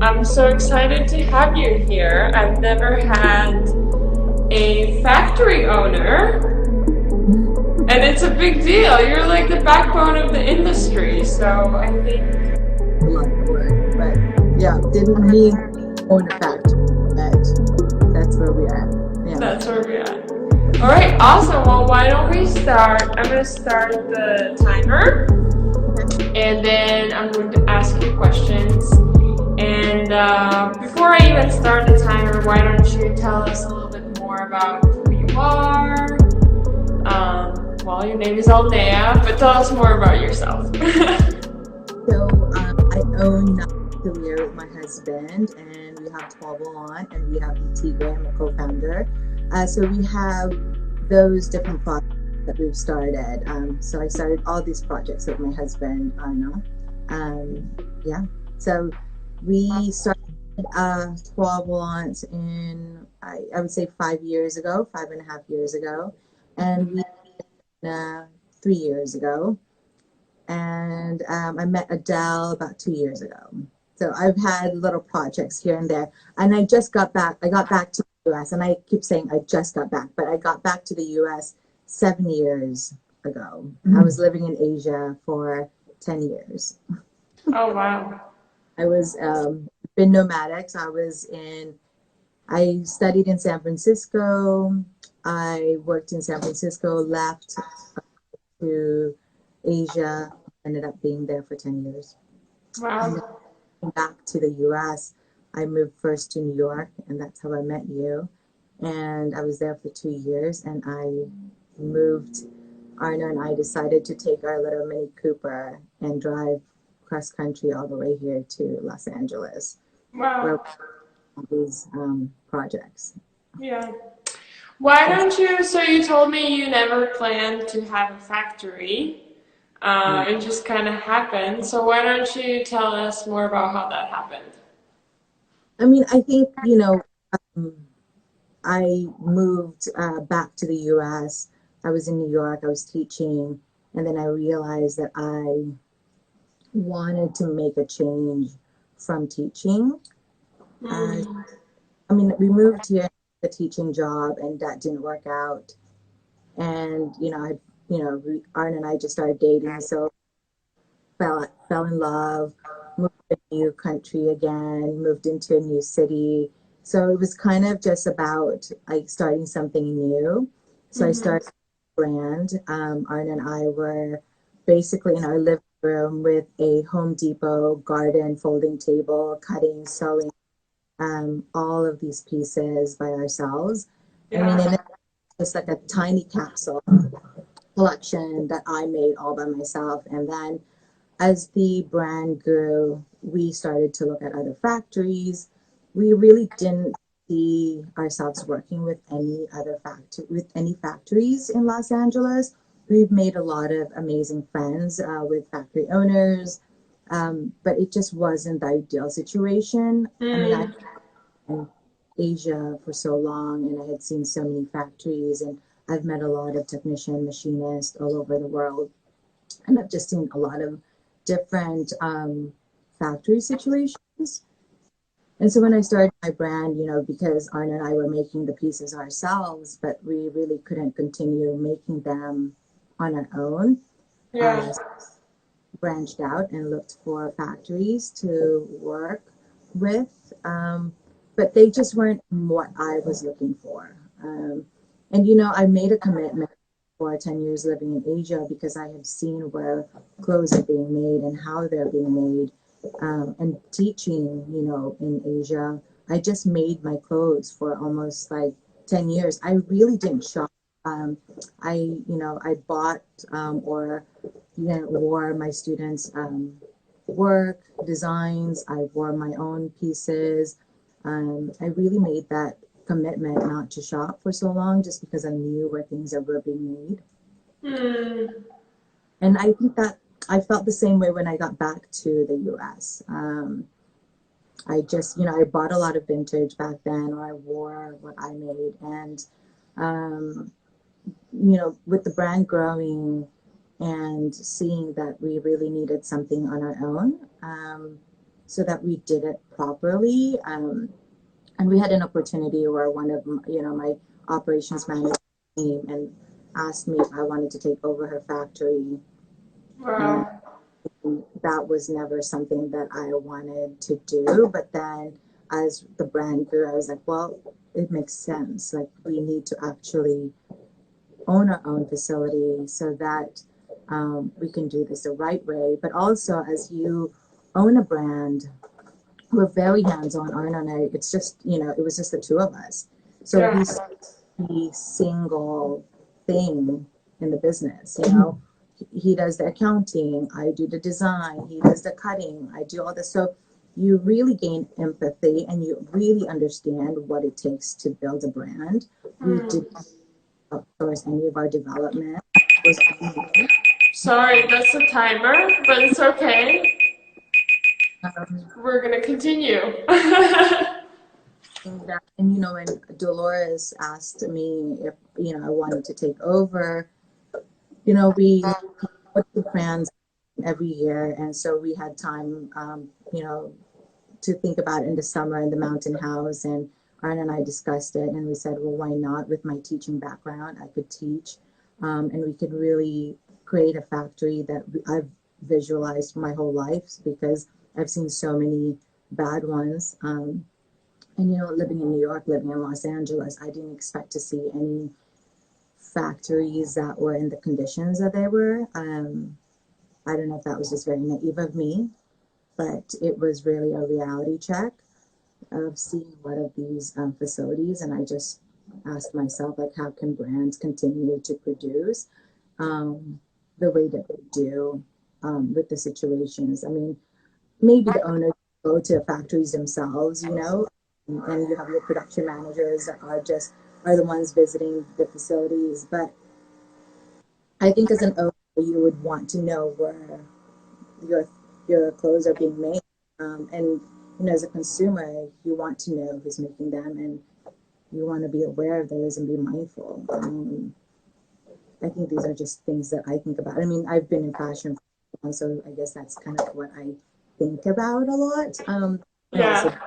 I'm so excited to have you here. I've never had a factory owner, and it's a big deal. You're like the backbone of the industry, so I think A lot of work, but yeah, didn't mean own a factory, but that's where we are. Yeah. that's where we're at. All right, awesome. Well, why don't we start? I'm going to start the timer, Okay. and then I'm going to ask you questions. And before I even start the timer, why don't you tell us a little bit more about who you are? Well, your name is Alnea, but tell us more about yourself. So I own Career with my husband, and we have 12 on, and we have Etiga. I'm a co-founder. So we have those different projects that we've started. So I started all these projects with my husband, Arno. Um, yeah. So we started 12 Lawns in, I would say 5 years ago, 5.5 years ago. And we 3 years ago. And I met Adele about 2 years ago. So I've had little projects here and there. And I just got back. I got back to the US, and I keep saying I just got back, but I got back to the US 7 years ago. I was living in Asia for 10 years. Oh, wow. I was been nomadic. So I studied in San Francisco. I worked in San Francisco, left to Asia, ended up being there for 10 years. And then Wow. came back to the US. I moved first to New York, and that's how I met you. And I was there for 2 years, and I moved. Arno and I decided to take our little Mini Cooper and drive cross country all the way here to Los Angeles, where we Wow. have these projects. Yeah. Why Yes. don't you? So you told me you never planned to have a factory. Yeah. It just kind of happened. So why don't you tell us more about how that happened? I mean, I think, um, I moved back to the US. I was in New York, I was teaching, and then I realized that I wanted to make a change from teaching. Uh, Mm. I mean, we moved here, the teaching job, and that didn't work out. And, Arn and I just started dating, so fell in love, moved to a new country again, moved into a new city. So it was kind of just about like starting something new. So I Mm-hmm. started a brand. Arn and I were basically in our living room with a Home Depot garden folding table, cutting, sewing, all of these pieces by ourselves. I mean, Yeah. and it's just like a tiny capsule collection that I made all by myself. And then as the brand grew, we started to look at other factories. We really didn't see ourselves working with any factories in Los Angeles. We've made a lot of amazing friends with factory owners, but it just wasn't the ideal situation. I mean, I Mm. in Asia for so long, and I had seen so many factories, and I've met a lot of technician machinists all over the world, and I've just seen a lot of different factory situations. And so when I started my brand, because Arna and I were making the pieces ourselves, but we really couldn't continue making them on our own, Yeah. uh, branched out and looked for factories to work with. But they just weren't what I was looking for. And, I made a commitment for 10 years living in Asia because I have seen where clothes are being made and how they're being made. And teaching, in Asia, I just made my clothes for almost like 10 years. I really didn't shop. Um, I bought or wore my students' work, designs. I wore my own pieces. I really made that commitment not to shop for so long just because I knew where things were being made. Mm. And I think that I felt the same way when I got back to the US. I just, I bought a lot of vintage back then, or I wore what I made. And, um, with the brand growing and seeing that we really needed something on our own, so that we did it properly. And we had an opportunity where one of my operations manager came and asked me if I wanted to take over her factory. And Wow. that was never something that I wanted to do. But then as the brand grew, I was like, well, it makes sense. Like, we need to actually own our own facility so that we can do this the right way. But also, as you own a brand, we're very hands-on. Arna and I, it's just, it was just the two of us. So Yeah. we see every single thing in the business. He does the accounting, I do the design, he does the cutting, I do all this. So you really gain empathy and you really understand what it takes to build a brand. We did not outsource any of our development. It was all me. Sorry, that's the timer, but it's okay. Um, We're gonna continue. and when Dolores asked me if I wanted to take over, we put the plans every year, and so we had time, to think about it in the summer in the mountain house. And Arna and I discussed it, and we said, well, why not? With my teaching background, I could teach, and we could really create a factory that I've visualized my whole life because I've seen so many bad ones. And living in New York, living in Los Angeles, I didn't expect to see any factories that were in the conditions that they were. I don't know if that was just very naive of me, but it was really a reality check of seeing one of these facilities. And I just asked myself, like, how can brands continue to produce the way that they do with the situations? I mean, maybe the owners go to factories themselves, and you have your production managers that are the ones visiting the facilities. But I think as an owner, you would want to know where your your clothes are being made, and as a consumer, you want to know who's making them, and you want to be aware of those and be mindful. I think these are just things that I think about. I mean, I've been in fashion, so I guess that's kind of what I think about a lot. And also, Yeah.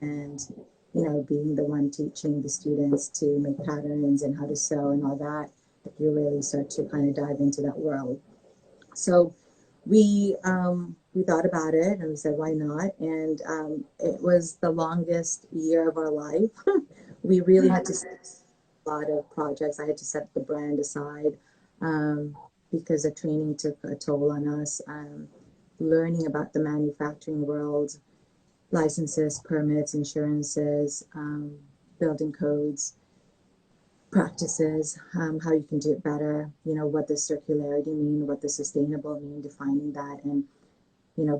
and being the one teaching the students to make patterns and how to sew and all that, you really start to kind of dive into that world. So we thought about it and we said, why not? And it was the longest year of our life. We really had to set a lot of projects. I had to set the brand aside because the training took a toll on us. Learning about the manufacturing world, licenses, permits, insurances, building codes, practices, how you can do it better, what does circularity mean, what does sustainable mean, defining that. And,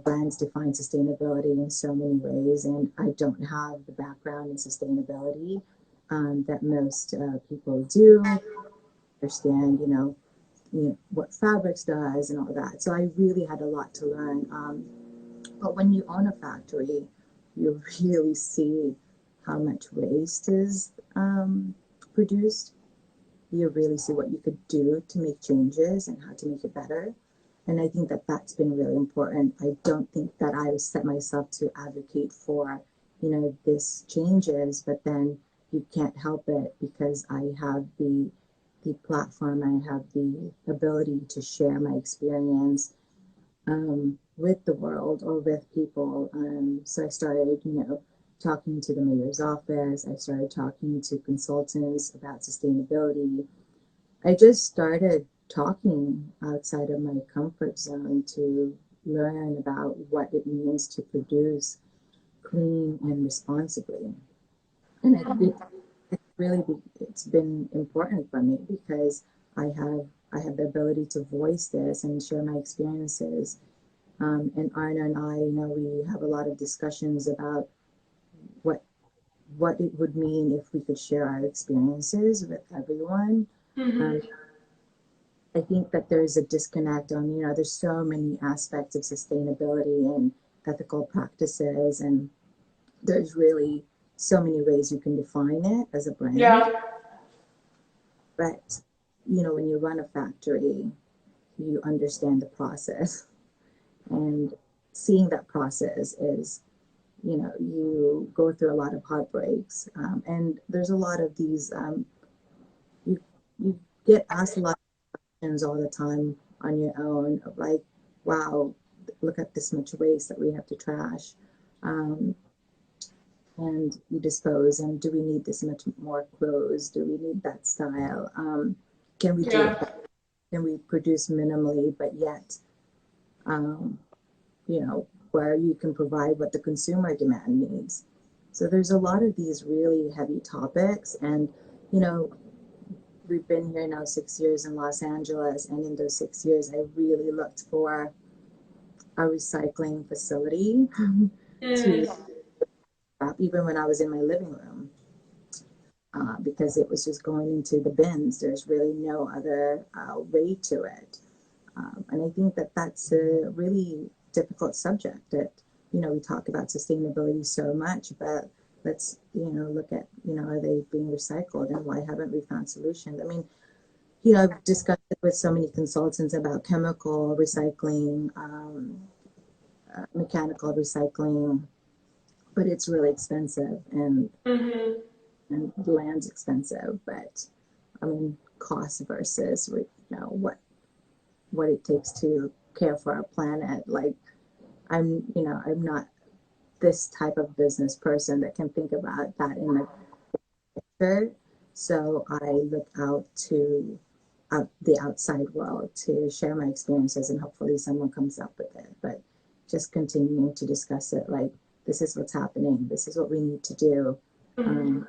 brands define sustainability in so many ways. And I don't have the background in sustainability that most people do understand, what fabrics does and all that. So I really had a lot to learn. But when you own a factory, you really see how much waste is produced. You really see what you could do to make changes and how to make it better. And I think that that's been really important. I don't think that I set myself to advocate for, this changes, but then you can't help it because I have the platform, I have the ability to share my experience with the world or with people. So I started, talking to the mayor's office. I started talking to consultants about sustainability. I just started talking outside of my comfort zone to learn about what it means to produce clean and responsibly. And it's been important for me because I have the ability to voice this and share my experiences. And Arna and I, we have a lot of discussions about what what it would mean if we could share our experiences with everyone. Um, Mm-hmm. I think that there's a disconnect on, there's so many aspects of sustainability and ethical practices, and there's really so many ways you can define it as a brand. Yeah. But, when you run a factory, you understand the process. And seeing that process is, you go through a lot of heartbreaks, and there's a lot of these. You you get asked a lot of questions all the time on your own, of like, wow, look at this much waste that we have to trash. Um, and you dispose, and do we need this much more clothes, do we need that style, can we do Yeah. it better? Can we produce minimally but yet, um, where you can provide what the consumer demand needs? So there's a lot of these really heavy topics, and you know we've been here now 6 years in Los Angeles, and in those 6 years I really looked for a recycling facility to Mm. even when I was in my living room, because it was just going into the bins. There's really no other way to it. And I think that that's a really difficult subject that, we talk about sustainability so much, but let's, look at, are they being recycled, and why haven't we found solutions? I mean, I've discussed it with so many consultants about chemical recycling, mechanical recycling, but it's really expensive, Mm-hmm. and the land's expensive. But I mean, cost versus, what it takes to care for our planet. Like, I'm not this type of business person that can think about that in the future. So I look out to the outside world to share my experiences, and hopefully someone comes up with it. But just continuing to discuss it, like, this is what's happening, this is what we need to do. Mm-hmm. Um,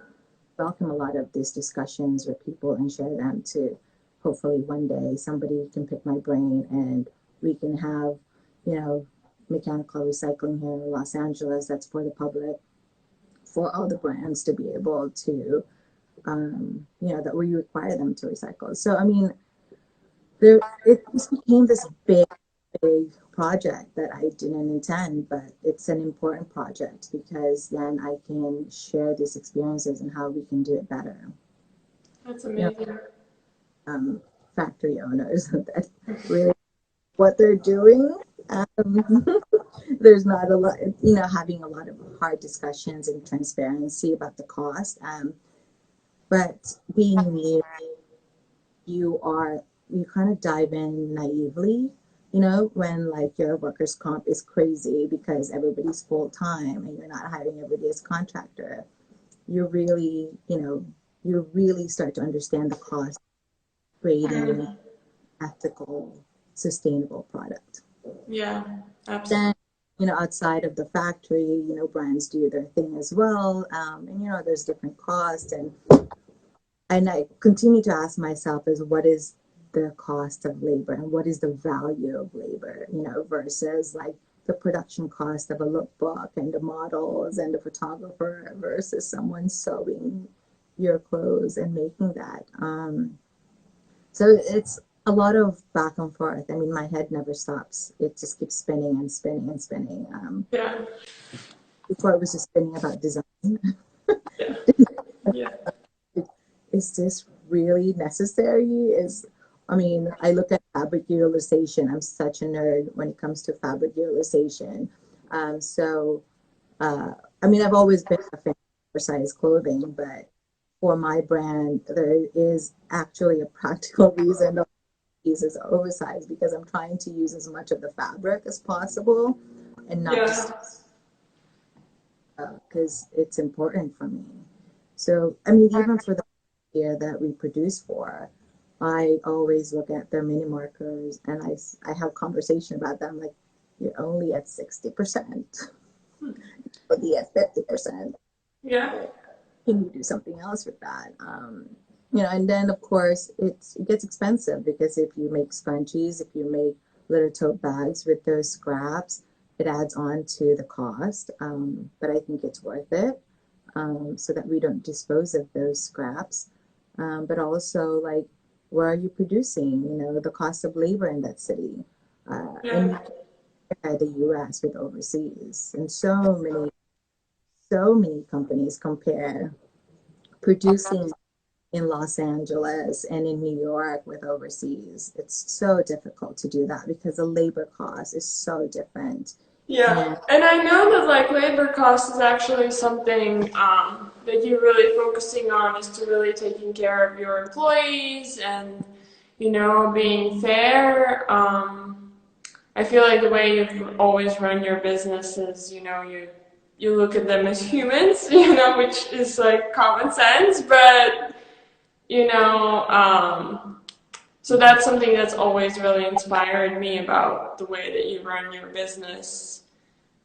Welcome a lot of these discussions with people and share them to hopefully one day somebody can pick my brain, and we can have, you know, mechanical recycling here in Los Angeles that's for the public, for all the brands to be able to, that we require them to recycle. So, I mean, it just became this big project that I didn't intend, but it's an important project because then I can share these experiences and how we can do it better. That's You know, amazing. um, factory owners that really what they're doing. Um, there's not a lot, having a lot of hard discussions and transparency about the cost. But being new, you are you kind of dive in naively, when like your workers comp is crazy because everybody's full time and you're not hiring everybody as contractor. You really, you really start to understand the cost of creating Mm-hmm. ethical, sustainable product. Yeah, Then, absolutely. outside of the factory, brands do their thing as well. And there's different costs, and I continue to ask myself is what is the cost of labor, and what is the value of labor, versus like the production cost of a lookbook and the models and the photographer versus someone sewing your clothes and making that. So it's a lot of back and forth. I mean, my head never stops. It just keeps spinning and spinning and spinning. Yeah, Before it was just spinning about design. yeah, yeah. Is this really necessary? I mean, I look at fabric utilization. I'm such a nerd when it comes to fabric utilization. So, uh, I mean, I've always been a fan of oversized clothing, but for my brand, there is actually a practical reason to use as oversized, because I'm trying to use as much of the fabric as possible and not just Yeah. because it's important for me. So, I mean, even for the year that we produce for, I always look at their mini markers, and I have conversation about them like, you're only at 60%, but be at 50%. Yeah. Can you do something else with that? And then of course it gets expensive, because if you make scrunchies, if you make little tote bags with those scraps, it adds on to the cost. But I think it's worth it, so that we don't dispose of those scraps. But also, like, where are you producing? The cost of labor in that city, and Yeah. you compare the U.S. with overseas, and so many companies compare producing in Los Angeles and in New York with overseas. It's so difficult to do that because the labor cost is so different Yeah, and I know that like labor cost is actually something that you're really focusing on is to really taking care of your employees and being fair. I feel like the way you've always run your business is you look at them as humans, which is like common sense, but you know so that's something that's always really inspired me about the way that you run your business.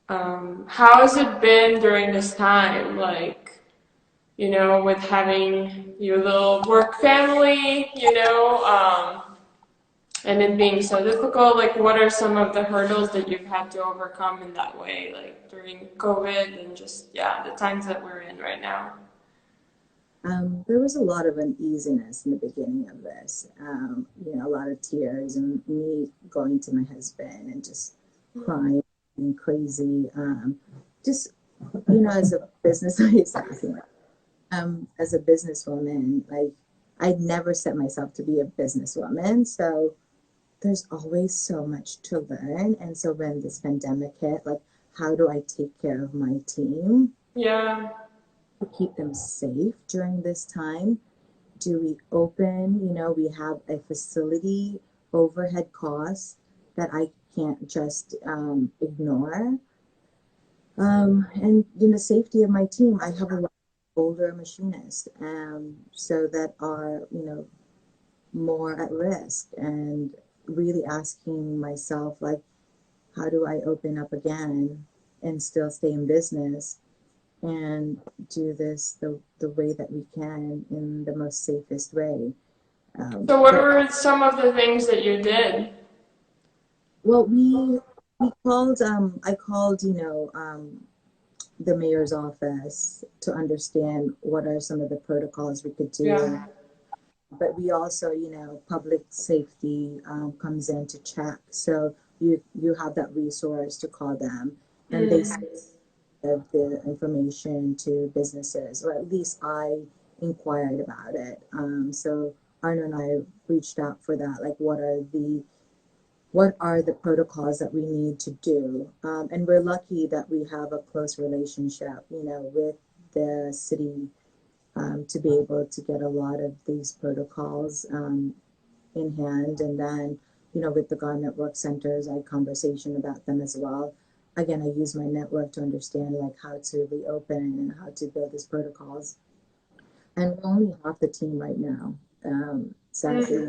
How has it been during this time? Like, with having your little work family, and it being so difficult, like, what are some of the hurdles that you've had to overcome in that way, like during COVID and just, yeah, the times that we're in right now? There was a lot of uneasiness in the beginning of this. A lot of tears and me going to my husband and just crying and crazy. Just, as a business, as a businesswoman, like I'd never set myself to be a businesswoman. So there's always so much to learn. And so when this pandemic hit, like, how do I take care of my team? Yeah. To keep them safe during this time? Do we open? We have a facility overhead costs that I can't just ignore. And the safety of my team, I have a lot of older machinists, so that are more at risk, and really asking myself, like, how do I open up again and still stay in business and do this the way that we can in the most safest way. So what But were some of the things that you did? well, we called. I called, the mayor's office to understand what are some of the protocols we could do. Yeah. But we also, public safety comes in to check. So you have that resource to call them, and they give the information to businesses, or at least I inquired about it. So Arno and I reached out for that. Like, what are the protocols that we need to do? And we're lucky that we have a close relationship, with the city, to be able to get a lot of these protocols in hand. And then, with the garment work centers, I had conversation about them as well. Again, I use my network to understand, like, how to reopen and how to build these protocols. And we're only half the team right now. Sadly,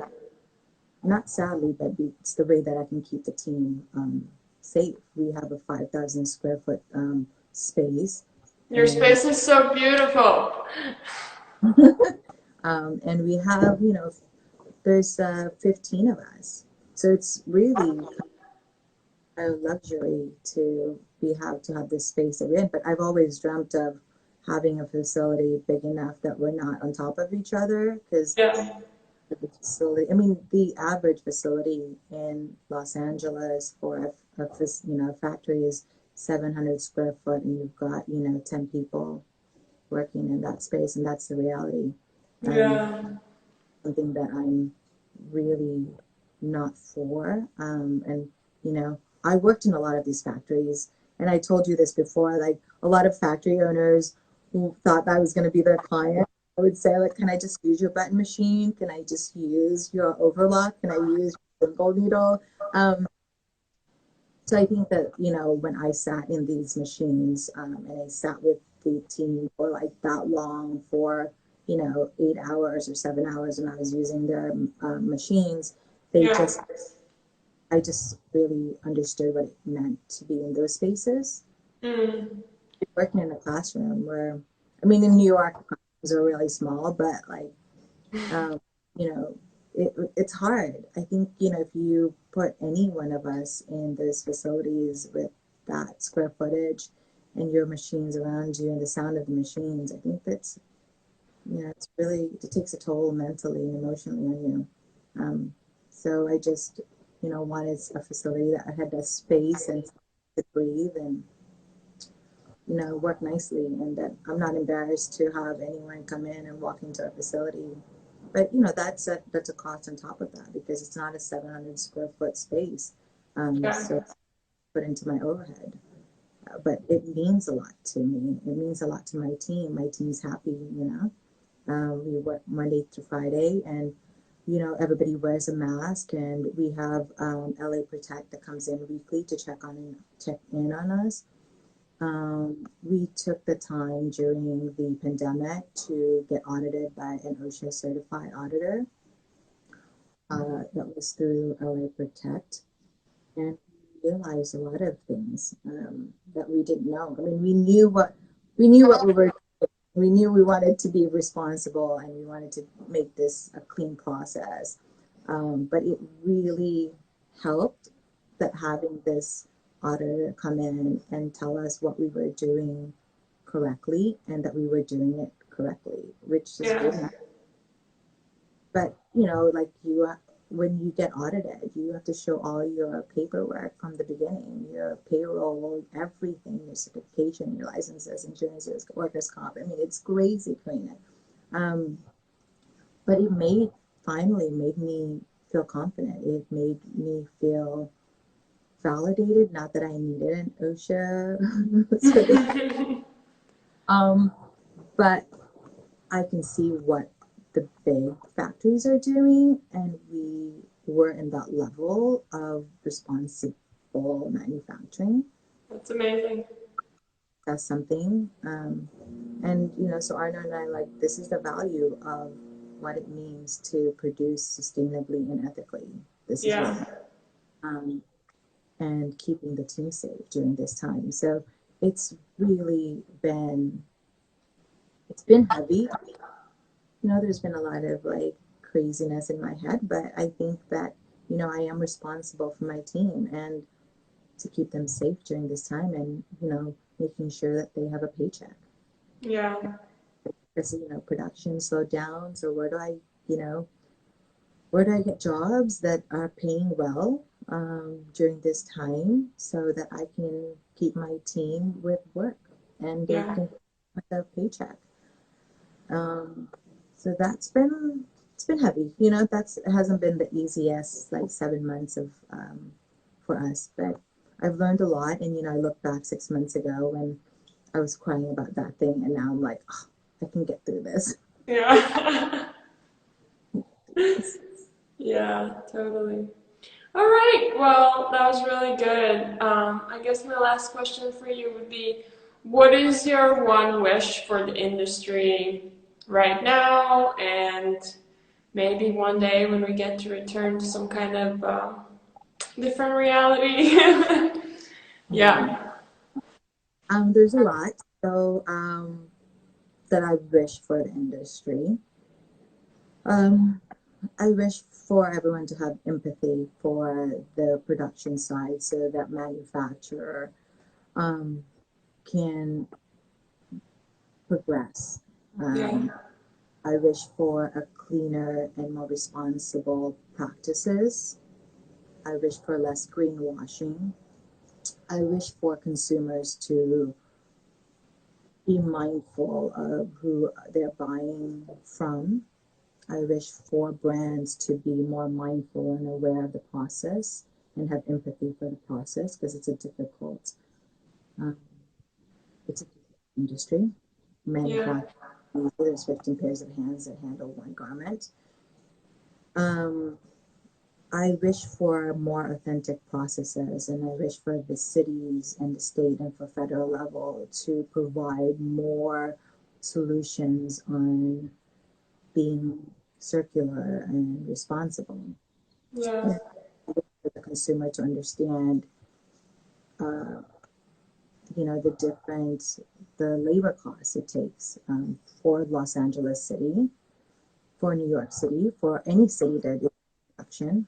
not sadly, but it's the way that I can keep the team safe. We have a 5,000 square foot space. Your And space is so beautiful. and we have, there's 15 of us. So it's really a luxury to have this space that we're in. But I've always dreamt of having a facility big enough that we're not on top of each other, because Yeah. the facility, I mean, the average facility in Los Angeles for a factory is 700 square foot, and you've got 10 people working in that space, and that's the reality. Yeah. Something that I'm really not for. And I worked in a lot of these factories, and I told you this before. Like, a lot of factory owners who thought I was going to be their client, I would say, like, can I just use your button machine? Can I just use your overlock? Can I use your single needle? So I think that, when I sat in these machines, and I sat with the team for like that long, for 8 hours or 7 hours, and I was using their machines, they Yeah. just I just really understood what it meant to be in those spaces. Mm. Working in a classroom where, I mean, in New York, classrooms are really small, but like, um, you know, it's hard. I think, if you put any one of us in those facilities with that square footage and your machines around you and the sound of the machines, I think it's really, it takes a toll mentally and emotionally on you. So I just, wanted a facility that had a space and to breathe and, work nicely, and that I'm not embarrassed to have anyone come in and walk into our facility. But, that's a cost on top of that, because it's not a 700 square foot space. Yeah. So put into my overhead. But it means a lot to me. It means a lot to my team. My team's happy, you know. We work Monday through Friday, and everybody wears a mask, and we have LA Protect that comes in weekly to check in on us. We took the time during the pandemic to get audited by an OSHA certified auditor. That was through LA Protect, and we realized a lot of things that we didn't know. I mean, we knew what we knew we wanted to be responsible and we wanted to make this a clean process. But it really helped that having this auditor come in and tell us what we were doing correctly and that we were doing it correctly, which is good. Yeah. But like when you get audited, you have to show all your paperwork from the beginning, your payroll, everything, your certification, your licenses, insurances, workers' comp. I mean, it's crazy, Karina. Um, but it finally made me feel confident. It made me feel validated. Not that I needed an OSHA um, but I can see what the big factories are doing, and we were in that level of responsible manufacturing. That's amazing. That's something. And, so Arno and I, like, this is the value of what it means to produce sustainably and ethically. This is Yeah. what, um, and keeping the team safe during this time. So it's really it's been heavy. There's been a lot of like craziness in my head, but I think that, I am responsible for my team and to keep them safe during this time and, making sure that they have a paycheck. Yeah. Because, production slowed down. So where do I get jobs that are paying well during this time so that I can keep my team with work and they Yeah. can get a paycheck? Um, so it's been heavy. That's it hasn't been the easiest like 7 months of for us, but I've learned a lot. And I look back 6 months ago when I was crying about that thing, and now I'm like, oh, I can get through this. Yeah. Yeah, totally. All right. Well, that was really good. I guess my last question for you would be, what is your one wish for the industry right now, and maybe one day when we get to return to some kind of different reality? Mhm. Yeah. There's a lot so that I wish for the industry. Um, I wish for everyone to have empathy for the production side so that manufacturer um, can progress. Yeah. Um, I wish for a cleaner and more responsible practices. I wish for less greenwashing. I wish for consumers to be mindful of who they're buying from. I wish for brands to be more mindful and aware of the process and have empathy for the process because um, it's a difficult industry. Yeah. Manufacturing, there's 15 pairs of hands that handle one garment. Um, I wish for more authentic processes, and I wish for the cities and the state and for federal level to provide more solutions on being circular and responsible. Yeah. And for the consumer to understand, uh, the labor costs it takes for Los Angeles City, for New York City, for any city that is production,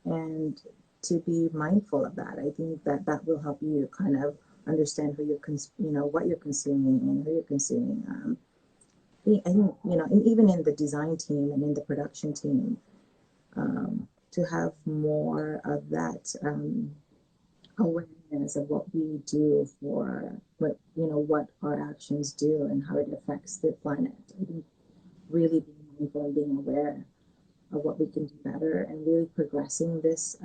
and to be mindful of that. I think that that will help you kind of understand what you're consuming and who you're consuming. I think and even in the design team and in the production team, to have more of that awareness of what we do for what our actions do and how it affects the planet. I think really being mindful and being aware of what we can do better and really progressing this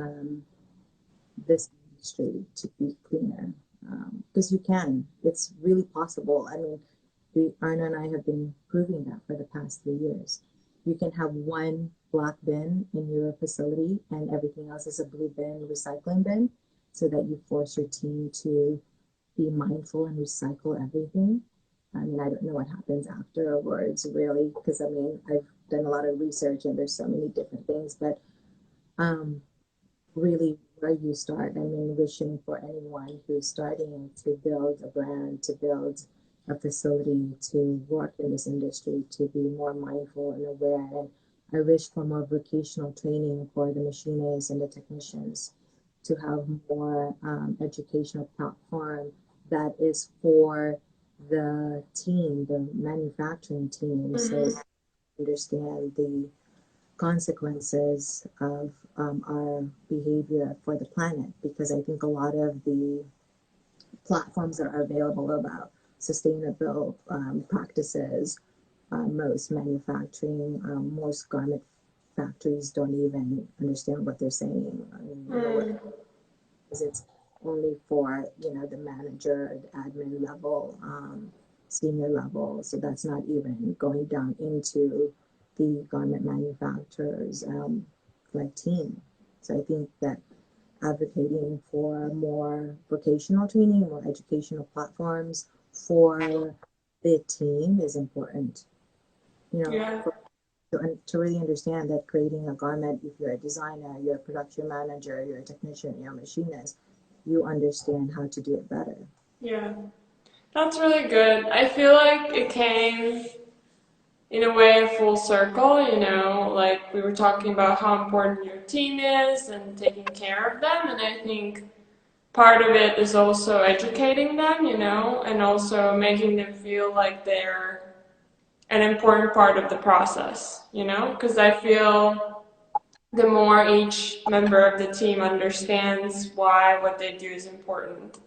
industry to be cleaner. Because you can, it's really possible. I mean, Arna and I have been proving that for the past 3 years. You can have one black bin in your facility and everything else is a blue bin, recycling bin, so that you force your team to be mindful and recycle everything. I mean, I don't know what happens afterwards, really, because I mean, I've done a lot of research and there's so many different things, but um, really where you start. I mean, wishing for anyone who's starting to build a brand, to build a facility, to work in this industry, to be more mindful and aware. And I wish for more vocational training for the machinists and the technicians, to have more educational platform that is for the team, the manufacturing team, so Mm-hmm. understand the consequences of our behavior for the planet, because I think a lot of the platforms that are available about sustainable practices, most manufacturing, most garment factories don't even understand what they're saying. I mean, you know what, Mm. because it's only for, you know, the manager, the admin level, senior level. So that's not even going down into the garment manufacturers like team. So I think that advocating for more vocational training, more educational platforms for the team is important. You know, Yeah. to really understand that creating a garment, if you're a designer, you're a production manager, you're a technician, you're a machinist, you understand how to do it better. Yeah. That's really good. I feel like it came in a way full circle, you know, like we were talking about how important your team is and taking care of them, and I think part of it is also educating them, you know, and also making them feel like they're an important part of the process, you know, because I feel the more each member of the team understands why what they do is important,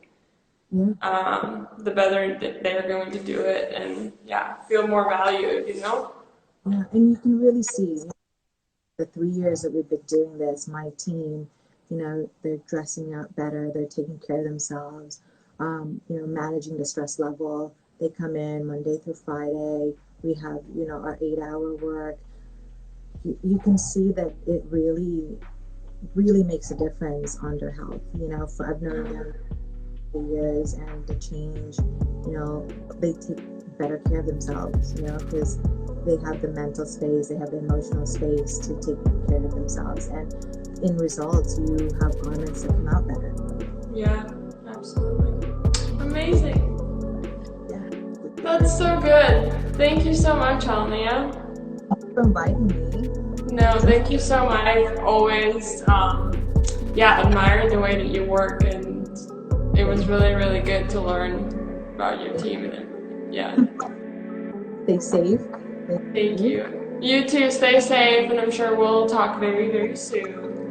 Yeah, the better that they're going to do it and, yeah, feel more valued, you know? yeah, and you can really see the 3 years that we've been doing this, my team, you know, they're dressing up better, they're taking care of themselves, you know, managing the stress level. They come in Monday through Friday. We have, you know, our 8 hour work. You can see that it really makes a difference on their health. You know, for I've known them for years, and the change, you know, they take better care of themselves, you know, because they have the mental space, they have the emotional space to take care of themselves. And in results, you have garments that come out better. Yeah, absolutely. Amazing. Yeah. That's so good. Thank you so much, Alnea. Thanks for inviting me. No, thank you so much. I've always, yeah, admired the way that you work, and it was really, really good to learn about your team. And yeah, Stay safe. Thank thank you. you. You too, stay safe, and I'm sure we'll talk very, very soon.